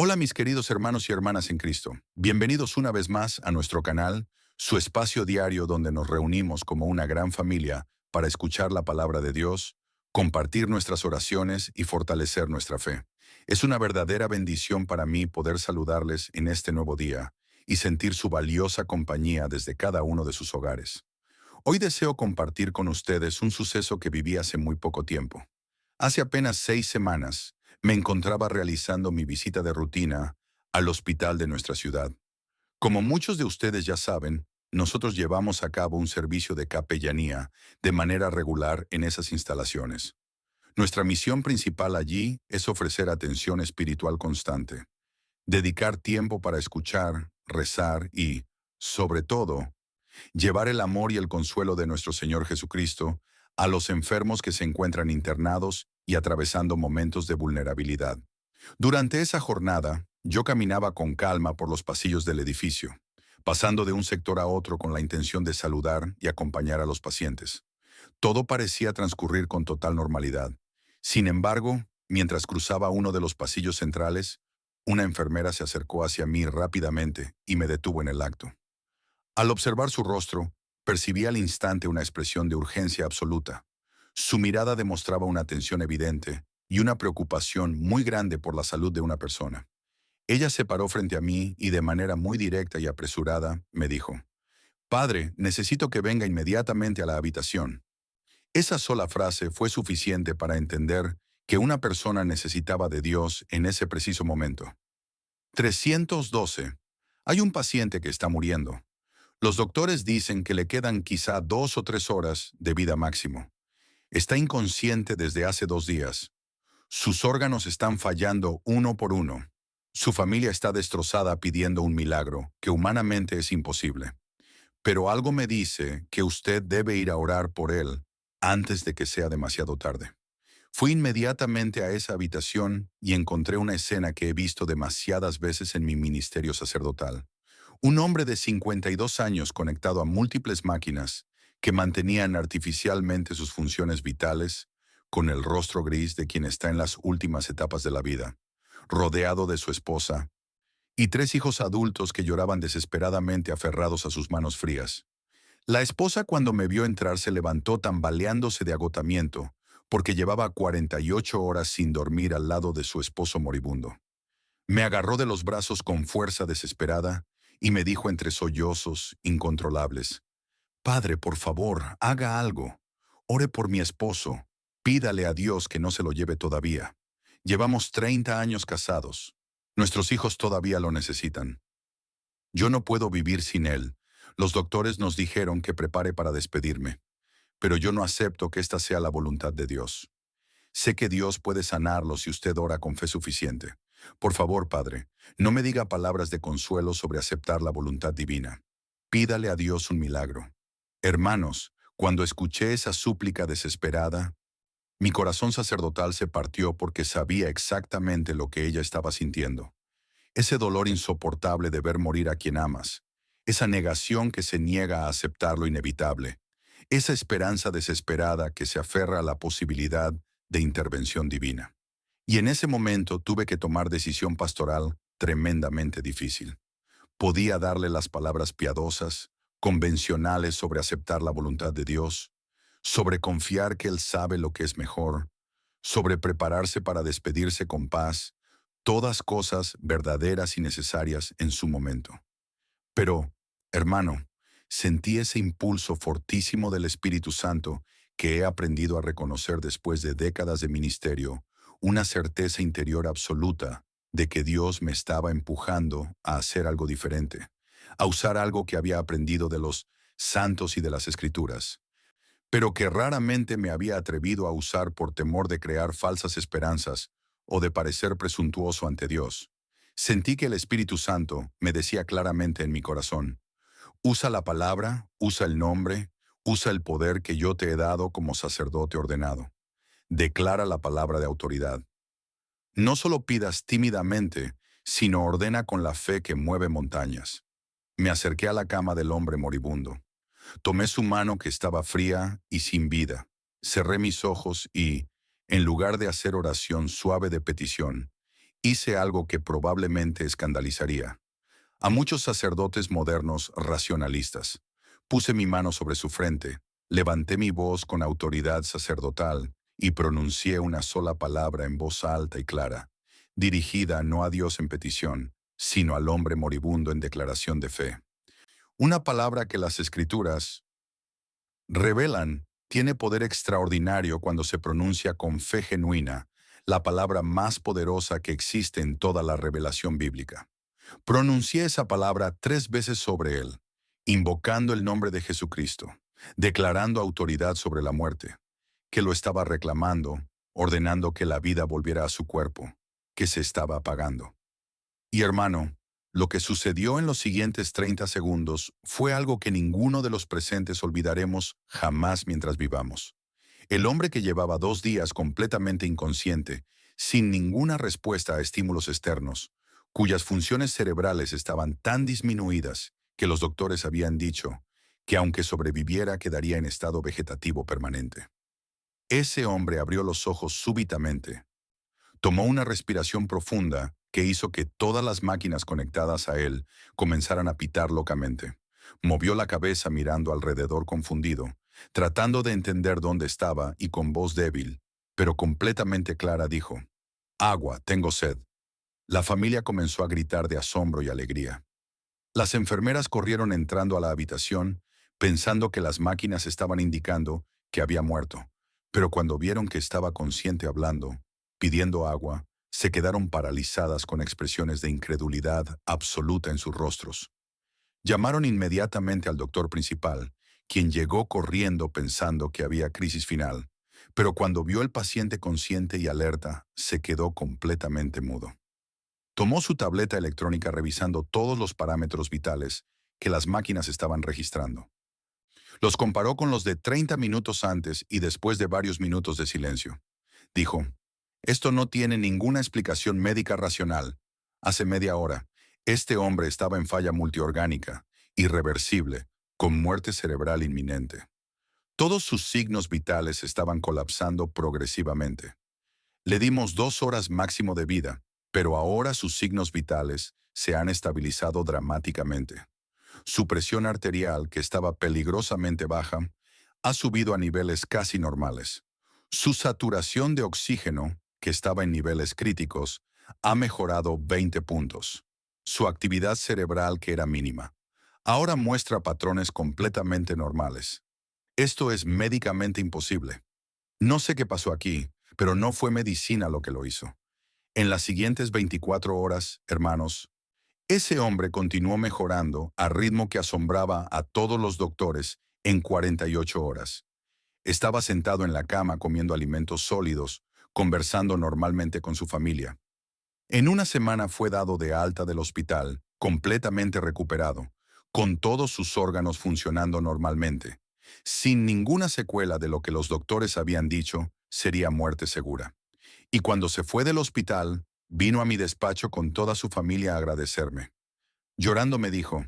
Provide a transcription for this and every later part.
Hola mis queridos hermanos y hermanas en Cristo. Bienvenidos una vez más a nuestro canal, su espacio diario donde nos reunimos como una gran familia para escuchar la palabra de Dios, compartir nuestras oraciones y fortalecer nuestra fe. Es una verdadera bendición para mí poder saludarles en este nuevo día y sentir su valiosa compañía desde cada uno de sus hogares. Hoy deseo compartir con ustedes un suceso que viví hace muy poco tiempo. Hace apenas 6 semanas, me encontraba realizando mi visita de rutina al hospital de nuestra ciudad. Como muchos de ustedes ya saben, nosotros llevamos a cabo un servicio de capellanía de manera regular en esas instalaciones. Nuestra misión principal allí es ofrecer atención espiritual constante, dedicar tiempo para escuchar, rezar y, sobre todo, llevar el amor y el consuelo de nuestro Señor Jesucristo a los enfermos que se encuentran internados y atravesando momentos de vulnerabilidad. Durante esa jornada, yo caminaba con calma por los pasillos del edificio, pasando de un sector a otro con la intención de saludar y acompañar a los pacientes. Todo parecía transcurrir con total normalidad. Sin embargo, mientras cruzaba uno de los pasillos centrales, una enfermera se acercó hacia mí rápidamente y me detuvo en el acto. Al observar su rostro, percibí al instante una expresión de urgencia absoluta. Su mirada demostraba una tensión evidente y una preocupación muy grande por la salud de una persona. Ella se paró frente a mí y de manera muy directa y apresurada me dijo: «Padre, necesito que venga inmediatamente a la habitación». Esa sola frase fue suficiente para entender que una persona necesitaba de Dios en ese preciso momento. 312. Hay un paciente que está muriendo. Los doctores dicen que le quedan quizá 2 o 3 horas de vida máximo. Está inconsciente desde hace 2 días. Sus órganos están fallando uno por uno. Su familia está destrozada pidiendo un milagro que humanamente es imposible. Pero algo me dice que usted debe ir a orar por él antes de que sea demasiado tarde. Fui inmediatamente a esa habitación y encontré una escena que he visto demasiadas veces en mi ministerio sacerdotal. Un hombre de 52 años conectado a múltiples máquinas que mantenían artificialmente sus funciones vitales, con el rostro gris de quien está en las últimas etapas de la vida, rodeado de su esposa, y 3 hijos adultos que lloraban desesperadamente aferrados a sus manos frías. La esposa, cuando me vio entrar, se levantó tambaleándose de agotamiento, porque llevaba 48 horas sin dormir al lado de su esposo moribundo. Me agarró de los brazos con fuerza desesperada y me dijo entre sollozos incontrolables: «Padre, por favor, haga algo. Ore por mi esposo. Pídale a Dios que no se lo lleve todavía. Llevamos 30 años casados. Nuestros hijos todavía lo necesitan. Yo no puedo vivir sin él. Los doctores nos dijeron que prepare para despedirme, pero yo no acepto que esta sea la voluntad de Dios. Sé que Dios puede sanarlo si usted ora con fe suficiente. Por favor, Padre, no me diga palabras de consuelo sobre aceptar la voluntad divina. Pídale a Dios un milagro». Hermanos, cuando escuché esa súplica desesperada, mi corazón sacerdotal se partió porque sabía exactamente lo que ella estaba sintiendo. Ese dolor insoportable de ver morir a quien amas, esa negación que se niega a aceptar lo inevitable, esa esperanza desesperada que se aferra a la posibilidad de intervención divina. Y en ese momento tuve que tomar decisión pastoral tremendamente difícil. Podía darle las palabras piadosas, convencionales sobre aceptar la voluntad de Dios, sobre confiar que Él sabe lo que es mejor, sobre prepararse para despedirse con paz, todas cosas verdaderas y necesarias en su momento. Pero, hermano, sentí ese impulso fortísimo del Espíritu Santo que he aprendido a reconocer después de décadas de ministerio, una certeza interior absoluta de que Dios me estaba empujando a hacer algo diferente, a usar algo que había aprendido de los santos y de las Escrituras, pero que raramente me había atrevido a usar por temor de crear falsas esperanzas o de parecer presuntuoso ante Dios. Sentí que el Espíritu Santo me decía claramente en mi corazón: «Usa la palabra, usa el nombre, usa el poder que yo te he dado como sacerdote ordenado. Declara la palabra de autoridad. No solo pidas tímidamente, sino ordena con la fe que mueve montañas». Me acerqué a la cama del hombre moribundo. Tomé su mano que estaba fría y sin vida. Cerré mis ojos y, en lugar de hacer oración suave de petición, Hice algo que probablemente escandalizaría a muchos sacerdotes modernos racionalistas. Puse mi mano sobre su frente, levanté mi voz con autoridad sacerdotal y pronuncié una sola palabra en voz alta y clara, dirigida no a Dios en petición, sino al hombre moribundo en declaración de fe. Una palabra que las Escrituras revelan tiene poder extraordinario cuando se pronuncia con fe genuina, la palabra más poderosa que existe en toda la revelación bíblica. Pronuncié esa palabra 3 veces sobre él, invocando el nombre de Jesucristo, declarando autoridad sobre la muerte, que lo estaba reclamando, ordenando que la vida volviera a su cuerpo, que se estaba apagando. Y hermano, lo que sucedió en los siguientes 30 segundos fue algo que ninguno de los presentes olvidaremos jamás mientras vivamos. El hombre que llevaba 2 días completamente inconsciente, sin ninguna respuesta a estímulos externos, cuyas funciones cerebrales estaban tan disminuidas que los doctores habían dicho que aunque sobreviviera quedaría en estado vegetativo permanente. Ese hombre abrió los ojos súbitamente, tomó una respiración profunda que hizo que todas las máquinas conectadas a él comenzaran a pitar locamente. Movió la cabeza mirando alrededor confundido, tratando de entender dónde estaba y con voz débil, pero completamente clara dijo, «Agua, tengo sed». La familia comenzó a gritar de asombro y alegría. Las enfermeras corrieron entrando a la habitación, pensando que las máquinas estaban indicando que había muerto, pero cuando vieron que estaba consciente hablando, pidiendo agua, se quedaron paralizadas con expresiones de incredulidad absoluta en sus rostros. Llamaron inmediatamente al doctor principal, quien llegó corriendo pensando que había crisis final, pero cuando vio al paciente consciente y alerta, se quedó completamente mudo. Tomó su tableta electrónica revisando todos los parámetros vitales que las máquinas estaban registrando. Los comparó con los de 30 minutos antes y después de varios minutos de silencio. Dijo, «Esto no tiene ninguna explicación médica racional. Hace media hora, este hombre estaba en falla multiorgánica, irreversible, con muerte cerebral inminente. Todos sus signos vitales estaban colapsando progresivamente. Le dimos 2 horas máximo de vida, pero ahora sus signos vitales se han estabilizado dramáticamente. Su presión arterial, que estaba peligrosamente baja, ha subido a niveles casi normales. Su saturación de oxígeno, que estaba en niveles críticos, ha mejorado 20 puntos. Su actividad cerebral, que era mínima, ahora muestra patrones completamente normales. Esto es médicamente imposible. No sé qué pasó aquí, pero no fue medicina lo que lo hizo. En las siguientes 24 horas, hermanos, ese hombre continuó mejorando a ritmo que asombraba a todos los doctores en 48 horas. Estaba sentado en la cama comiendo alimentos sólidos, conversando normalmente con su familia. En una semana fue dado de alta del hospital, completamente recuperado, con todos sus órganos funcionando normalmente, sin ninguna secuela de lo que los doctores habían dicho sería muerte segura. Y cuando se fue del hospital, vino a mi despacho con toda su familia a agradecerme. Llorando me dijo,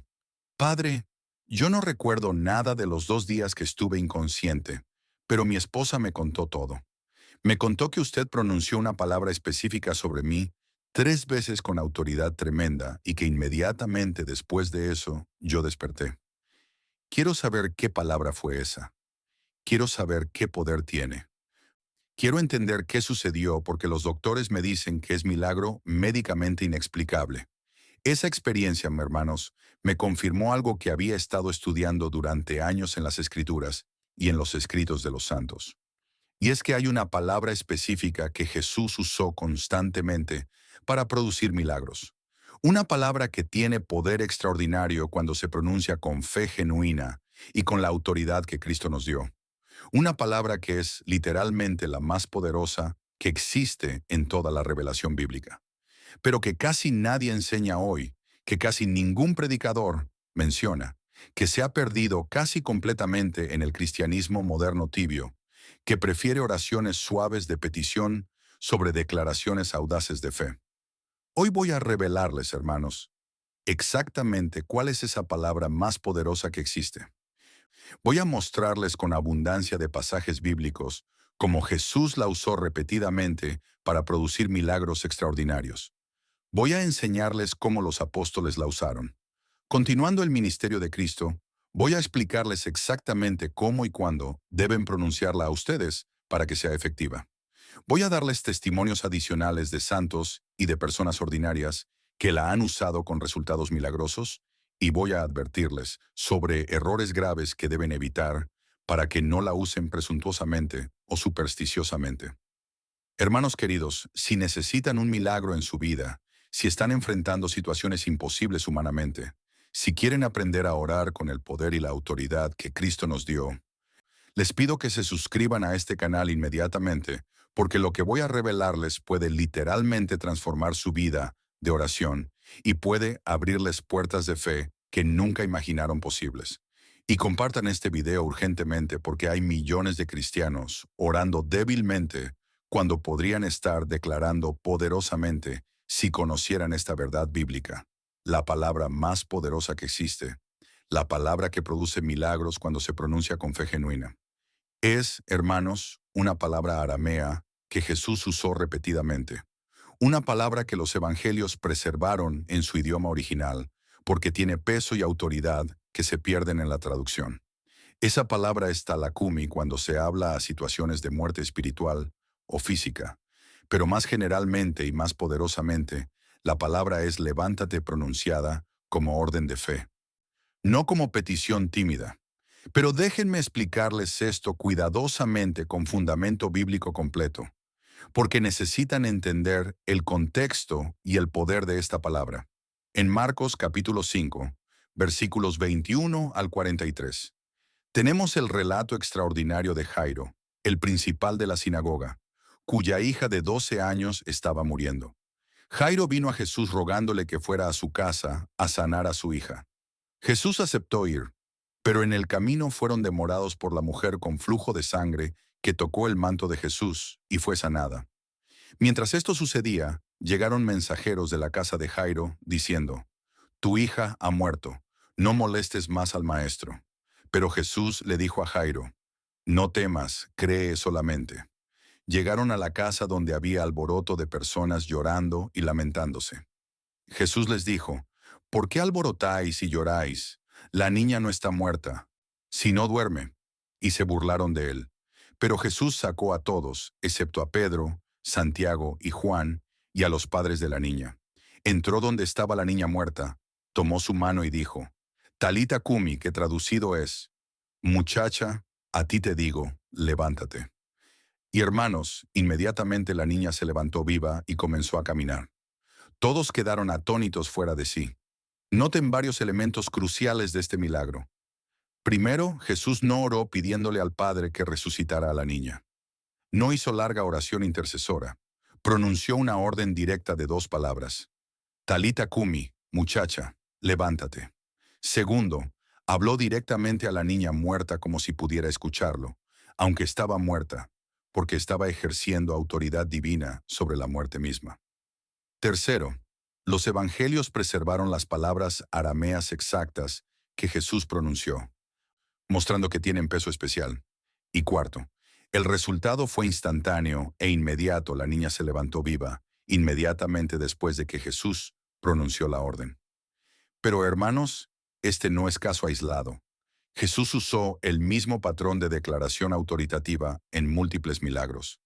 «Padre, yo no recuerdo nada de los 2 días que estuve inconsciente, pero mi esposa me contó todo. Me contó que usted pronunció una palabra específica sobre mí 3 veces con autoridad tremenda y que inmediatamente después de eso yo desperté. Quiero saber qué palabra fue esa. Quiero saber qué poder tiene. Quiero entender qué sucedió porque los doctores me dicen que es milagro médicamente inexplicable. Esa experiencia, mis hermanos, me confirmó algo que había estado estudiando durante años en las Escrituras y en los escritos de los santos. Y es que hay una palabra específica que Jesús usó constantemente para producir milagros. Una palabra que tiene poder extraordinario cuando se pronuncia con fe genuina y con la autoridad que Cristo nos dio. Una palabra que es literalmente la más poderosa que existe en toda la revelación bíblica, pero que casi nadie enseña hoy, que casi ningún predicador menciona, que se ha perdido casi completamente en el cristianismo moderno tibio, que prefiere oraciones suaves de petición sobre declaraciones audaces de fe. Hoy voy a revelarles, hermanos, exactamente cuál es esa palabra más poderosa que existe. Voy a mostrarles con abundancia de pasajes bíblicos cómo Jesús la usó repetidamente para producir milagros extraordinarios. Voy a enseñarles cómo los apóstoles la usaron. Continuando el ministerio de Cristo, voy a explicarles exactamente cómo y cuándo deben pronunciarla a ustedes para que sea efectiva. Voy a darles testimonios adicionales de santos y de personas ordinarias que la han usado con resultados milagrosos y voy a advertirles sobre errores graves que deben evitar para que no la usen presuntuosamente o supersticiosamente. Hermanos queridos, si necesitan un milagro en su vida, si están enfrentando situaciones imposibles humanamente, si quieren aprender a orar con el poder y la autoridad que Cristo nos dio, les pido que se suscriban a este canal inmediatamente, porque lo que voy a revelarles puede literalmente transformar su vida de oración y puede abrirles puertas de fe que nunca imaginaron posibles. Y compartan este video urgentemente porque hay millones de cristianos orando débilmente cuando podrían estar declarando poderosamente si conocieran esta verdad bíblica, la palabra más poderosa que existe, la palabra que produce milagros cuando se pronuncia con fe genuina. Es, hermanos, una palabra aramea que Jesús usó repetidamente. Una palabra que los evangelios preservaron en su idioma original, porque tiene peso y autoridad que se pierden en la traducción. Esa palabra es talakumi cuando se habla a situaciones de muerte espiritual o física, pero más generalmente y más poderosamente, la palabra es levántate pronunciada como orden de fe, no como petición tímida. Pero déjenme explicarles esto cuidadosamente con fundamento bíblico completo, porque necesitan entender el contexto y el poder de esta palabra. En Marcos capítulo 5, versículos 21 al 43, tenemos el relato extraordinario de Jairo, el principal de la sinagoga, cuya hija de 12 años estaba muriendo. Jairo vino a Jesús rogándole que fuera a su casa a sanar a su hija. Jesús aceptó ir, pero en el camino fueron demorados por la mujer con flujo de sangre que tocó el manto de Jesús y fue sanada. Mientras esto sucedía, llegaron mensajeros de la casa de Jairo diciendo, tu hija ha muerto, no molestes más al maestro. Pero Jesús le dijo a Jairo, no temas, cree solamente. Llegaron a la casa donde había alboroto de personas llorando y lamentándose. Jesús les dijo, ¿por qué alborotáis y lloráis? La niña no está muerta, sino duerme. Y se burlaron de él. Pero Jesús sacó a todos, excepto a Pedro, Santiago y Juan, y a los padres de la niña. Entró donde estaba la niña muerta, tomó su mano y dijo, Talita Cumi, que traducido es, muchacha, a ti te digo, levántate. Y hermanos, inmediatamente la niña se levantó viva y comenzó a caminar. Todos quedaron atónitos fuera de sí. Noten varios elementos cruciales de este milagro. Primero, Jesús no oró pidiéndole al Padre que resucitara a la niña. No hizo larga oración intercesora. Pronunció una orden directa de dos palabras. Talita Cumi, muchacha, levántate. Segundo, habló directamente a la niña muerta como si pudiera escucharlo, aunque estaba muerta, porque estaba ejerciendo autoridad divina sobre la muerte misma. Tercero, los evangelios preservaron las palabras arameas exactas que Jesús pronunció, mostrando que tienen peso especial. Y cuarto, el resultado fue instantáneo e inmediato. La niña se levantó viva, inmediatamente después de que Jesús pronunció la orden. Pero hermanos, este no es caso aislado. Jesús usó el mismo patrón de declaración autoritativa en múltiples milagros.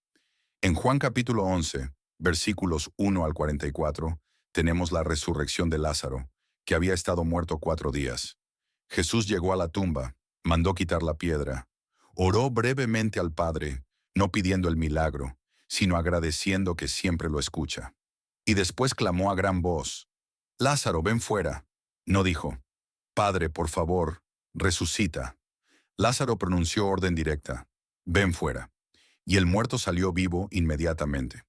En Juan capítulo 11, versículos 1 al 44, tenemos la resurrección de Lázaro, que había estado muerto 4 días. Jesús llegó a la tumba, mandó quitar la piedra, oró brevemente al Padre, no pidiendo el milagro, sino agradeciendo que siempre lo escucha. Y después clamó a gran voz, Lázaro, ven fuera. No dijo, Padre, por favor, resucita. Lázaro pronunció orden directa, ven fuera. Y el muerto salió vivo inmediatamente.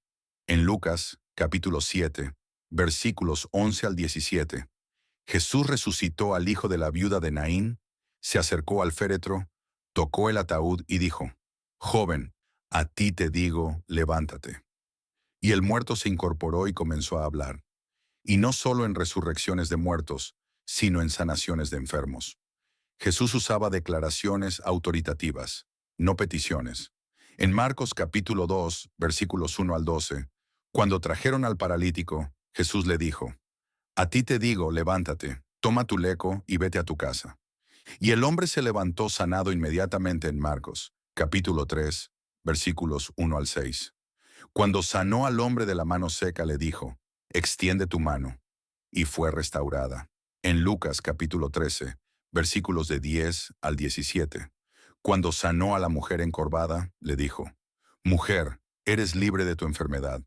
En Lucas, capítulo 7, versículos 11 al 17, Jesús resucitó al hijo de la viuda de Naín, se acercó al féretro, tocó el ataúd y dijo, Joven, a ti te digo, levántate. Y el muerto se incorporó y comenzó a hablar. Y no solo en resurrecciones de muertos, sino en sanaciones de enfermos. Jesús usaba declaraciones autoritativas, no peticiones. En Marcos capítulo 2, versículos 1 al 12, cuando trajeron al paralítico, Jesús le dijo, a ti te digo, levántate, toma tu leco y vete a tu casa. Y el hombre se levantó sanado inmediatamente en Marcos, capítulo 3, versículos 1 al 6. Cuando sanó al hombre de la mano seca, le dijo, extiende tu mano, y fue restaurada. En Lucas, capítulo 13, versículos de 10 al 17. Cuando sanó a la mujer encorvada, le dijo, mujer, eres libre de tu enfermedad.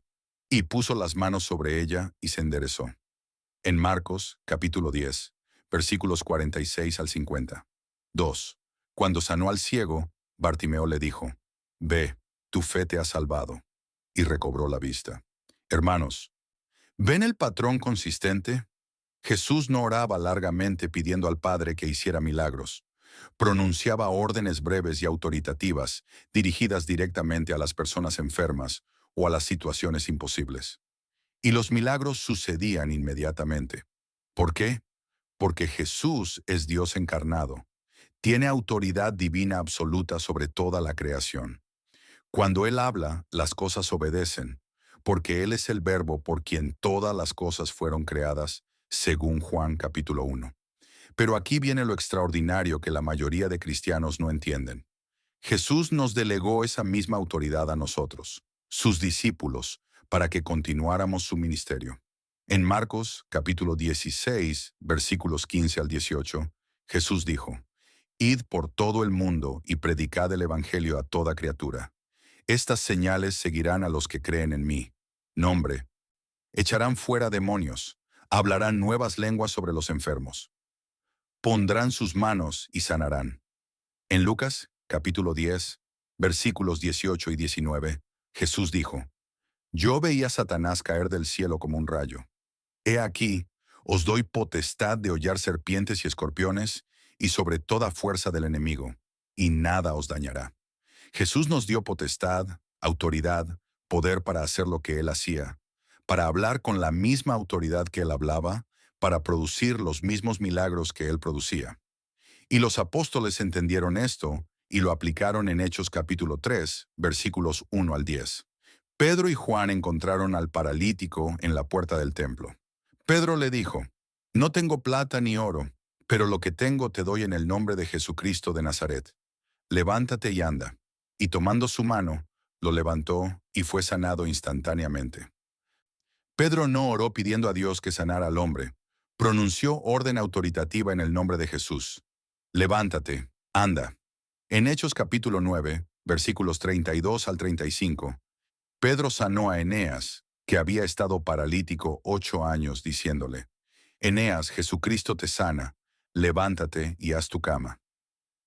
Y puso las manos sobre ella y se enderezó. En Marcos, capítulo 10, versículos 46 al 50. 2. Cuando sanó al ciego, Bartimeo le dijo, ve, tu fe te ha salvado, y recobró la vista. Hermanos, ¿ven el patrón consistente? Jesús no oraba largamente pidiendo al Padre que hiciera milagros. Pronunciaba órdenes breves y autoritativas, dirigidas directamente a las personas enfermas o a las situaciones imposibles. Y los milagros sucedían inmediatamente. ¿Por qué? Porque Jesús es Dios encarnado. Tiene autoridad divina absoluta sobre toda la creación. Cuando Él habla, las cosas obedecen, porque Él es el Verbo por quien todas las cosas fueron creadas, según Juan capítulo 1. Pero aquí viene lo extraordinario que la mayoría de cristianos no entienden. Jesús nos delegó esa misma autoridad a nosotros, sus discípulos, para que continuáramos su ministerio. En Marcos capítulo 16, versículos 15 al 18, Jesús dijo, id por todo el mundo y predicad el evangelio a toda criatura. Estas señales seguirán a los que creen en mí. Nombre, echarán fuera demonios, hablarán nuevas lenguas sobre los enfermos. Pondrán sus manos y sanarán. En Lucas, capítulo 10, versículos 18 y 19, Jesús dijo, yo veía a Satanás caer del cielo como un rayo. He aquí, os doy potestad de hollar serpientes y escorpiones, y sobre toda fuerza del enemigo, y nada os dañará. Jesús nos dio potestad, autoridad, poder para hacer lo que Él hacía, para hablar con la misma autoridad que Él hablaba, para producir los mismos milagros que Él producía. Y los apóstoles entendieron esto y lo aplicaron en Hechos capítulo 3, versículos 1 al 10. Pedro y Juan encontraron al paralítico en la puerta del templo. Pedro le dijo, no tengo plata ni oro, pero lo que tengo te doy en el nombre de Jesucristo de Nazaret. Levántate y anda. Y tomando su mano, lo levantó y fue sanado instantáneamente. Pedro no oró pidiendo a Dios que sanara al hombre. Pronunció orden autoritativa en el nombre de Jesús. Levántate, anda. En Hechos capítulo 9, versículos 32 al 35, Pedro sanó a Eneas, que había estado paralítico 8 años, diciéndole, Eneas, Jesucristo te sana, levántate y haz tu cama.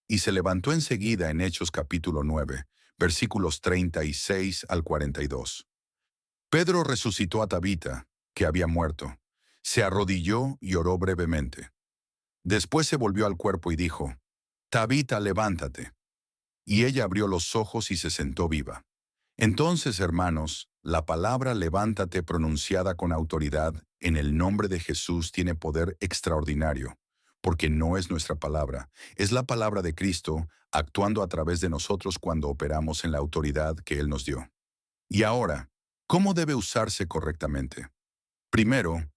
Y se levantó enseguida en Hechos capítulo 9, versículos 36 al 42. Pedro resucitó a Tabita, que había muerto. Se arrodilló y oró brevemente. Después se volvió al cuerpo y dijo, Tabita, levántate. Y ella abrió los ojos y se sentó viva. Entonces, hermanos, la palabra levántate pronunciada con autoridad en el nombre de Jesús tiene poder extraordinario, porque no es nuestra palabra, es la palabra de Cristo actuando a través de nosotros cuando operamos en la autoridad que Él nos dio. Y ahora, ¿cómo debe usarse correctamente? Primero,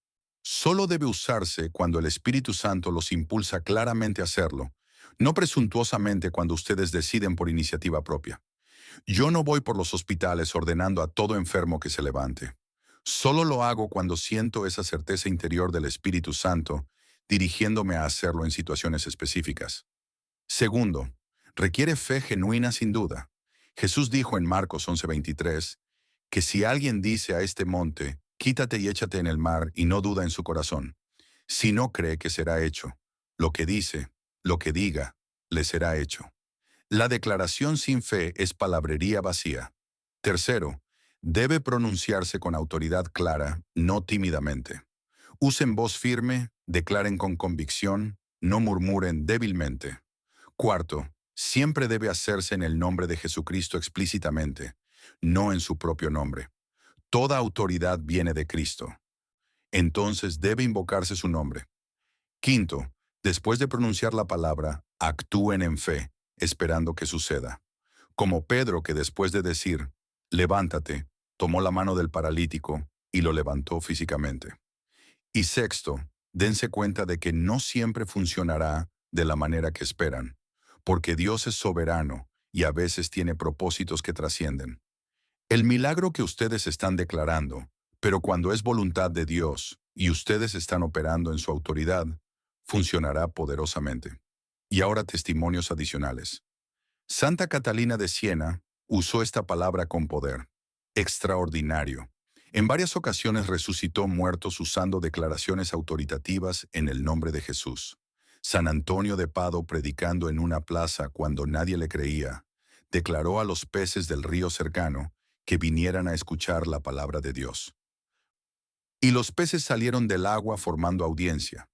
solo debe usarse cuando el Espíritu Santo los impulsa claramente a hacerlo, no presuntuosamente cuando ustedes deciden por iniciativa propia. Yo no voy por los hospitales ordenando a todo enfermo que se levante. Solo lo hago cuando siento esa certeza interior del Espíritu Santo, dirigiéndome a hacerlo en situaciones específicas. Segundo, requiere fe genuina sin duda. Jesús dijo en Marcos 11:23 que si alguien dice a este monte, quítate y échate en el mar y no duda en su corazón, si no cree que será hecho, lo que dice, lo que diga, le será hecho. La declaración sin fe es palabrería vacía. Tercero, debe pronunciarse con autoridad clara, no tímidamente. Usen voz firme, declaren con convicción, no murmuren débilmente. Cuarto, siempre debe hacerse en el nombre de Jesucristo explícitamente, no en su propio nombre. Toda autoridad viene de Cristo. Entonces debe invocarse su nombre. Quinto, después de pronunciar la palabra, actúen en fe, esperando que suceda. Como Pedro que después de decir, levántate, tomó la mano del paralítico y lo levantó físicamente. Y sexto, dense cuenta de que no siempre funcionará de la manera que esperan, porque Dios es soberano y a veces tiene propósitos que trascienden. El milagro que ustedes están declarando, pero cuando es voluntad de Dios y ustedes están operando en su autoridad, funcionará poderosamente. Y ahora testimonios adicionales. Santa Catalina de Siena usó esta palabra con poder. Extraordinario. En varias ocasiones resucitó muertos usando declaraciones autoritativas en el nombre de Jesús. San Antonio de Pado, predicando en una plaza cuando nadie le creía, declaró a los peces del río cercano que vinieran a escuchar la palabra de Dios. Y los peces salieron del agua formando audiencia.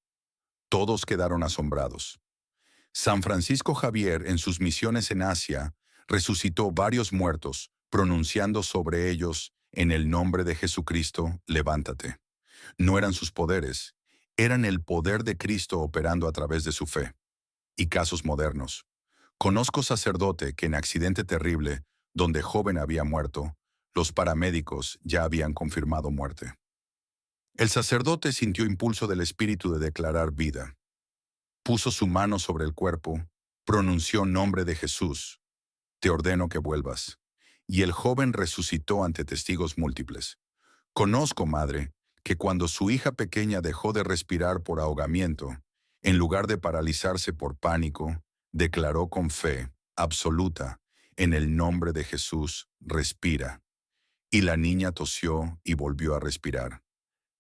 Todos quedaron asombrados. San Francisco Javier, en sus misiones en Asia, resucitó varios muertos, pronunciando sobre ellos, en el nombre de Jesucristo, levántate. No eran sus poderes, eran el poder de Cristo operando a través de su fe. Y casos modernos. Conozco sacerdote que en accidente terrible, donde joven había muerto, los paramédicos ya habían confirmado muerte. El sacerdote sintió impulso del Espíritu de declarar vida. Puso su mano sobre el cuerpo, pronunció nombre de Jesús. Te ordeno que vuelvas. Y el joven resucitó ante testigos múltiples. Conozco, madre, que cuando su hija pequeña dejó de respirar por ahogamiento, en lugar de paralizarse por pánico, declaró con fe absoluta, en el nombre de Jesús, respira. Y la niña tosió y volvió a respirar.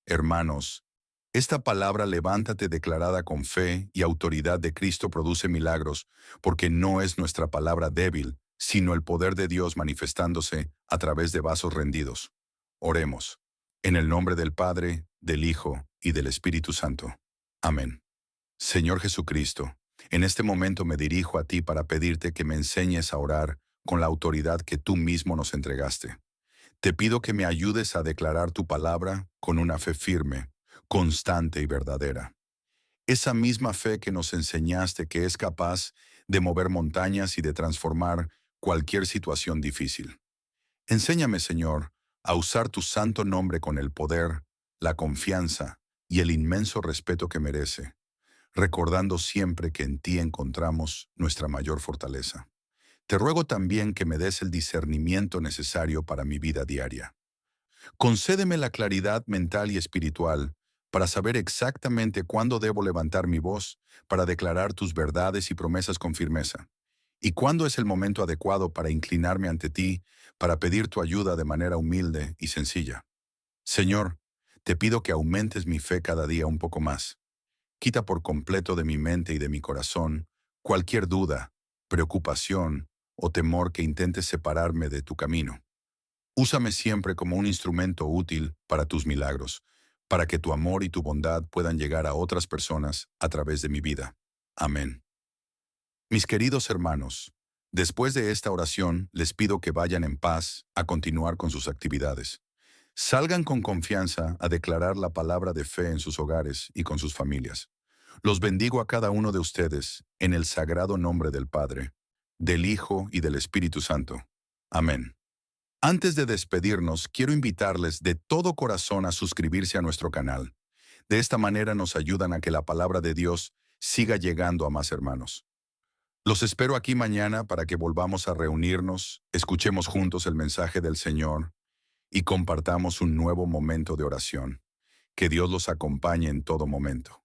Hermanos, esta palabra levántate declarada con fe y autoridad de Cristo produce milagros, porque no es nuestra palabra débil, sino el poder de Dios manifestándose a través de vasos rendidos. Oremos. En el nombre del Padre, del Hijo y del Espíritu Santo. Amén. Señor Jesucristo, en este momento me dirijo a ti para pedirte que me enseñes a orar con la autoridad que tú mismo nos entregaste. Te pido que me ayudes a declarar tu palabra con una fe firme, constante y verdadera. Esa misma fe que nos enseñaste que es capaz de mover montañas y de transformar cualquier situación difícil. Enséñame, Señor, a usar tu santo nombre con el poder, la confianza y el inmenso respeto que merece, recordando siempre que en ti encontramos nuestra mayor fortaleza. Te ruego también que me des el discernimiento necesario para mi vida diaria. Concédeme la claridad mental y espiritual para saber exactamente cuándo debo levantar mi voz para declarar tus verdades y promesas con firmeza, y cuándo es el momento adecuado para inclinarme ante ti, para pedir tu ayuda de manera humilde y sencilla. Señor, te pido que aumentes mi fe cada día un poco más. Quita por completo de mi mente y de mi corazón cualquier duda, preocupación o temor que intente separarme de tu camino. Úsame siempre como un instrumento útil para tus milagros, para que tu amor y tu bondad puedan llegar a otras personas a través de mi vida. Amén. Mis queridos hermanos, después de esta oración les pido que vayan en paz a continuar con sus actividades. Salgan con confianza a declarar la palabra de fe en sus hogares y con sus familias. Los bendigo a cada uno de ustedes en el sagrado nombre del Padre, del Hijo y del Espíritu Santo. Amén. Antes de despedirnos, quiero invitarles de todo corazón a suscribirse a nuestro canal. De esta manera nos ayudan a que la palabra de Dios siga llegando a más hermanos. Los espero aquí mañana para que volvamos a reunirnos, escuchemos juntos el mensaje del Señor y compartamos un nuevo momento de oración. Que Dios los acompañe en todo momento.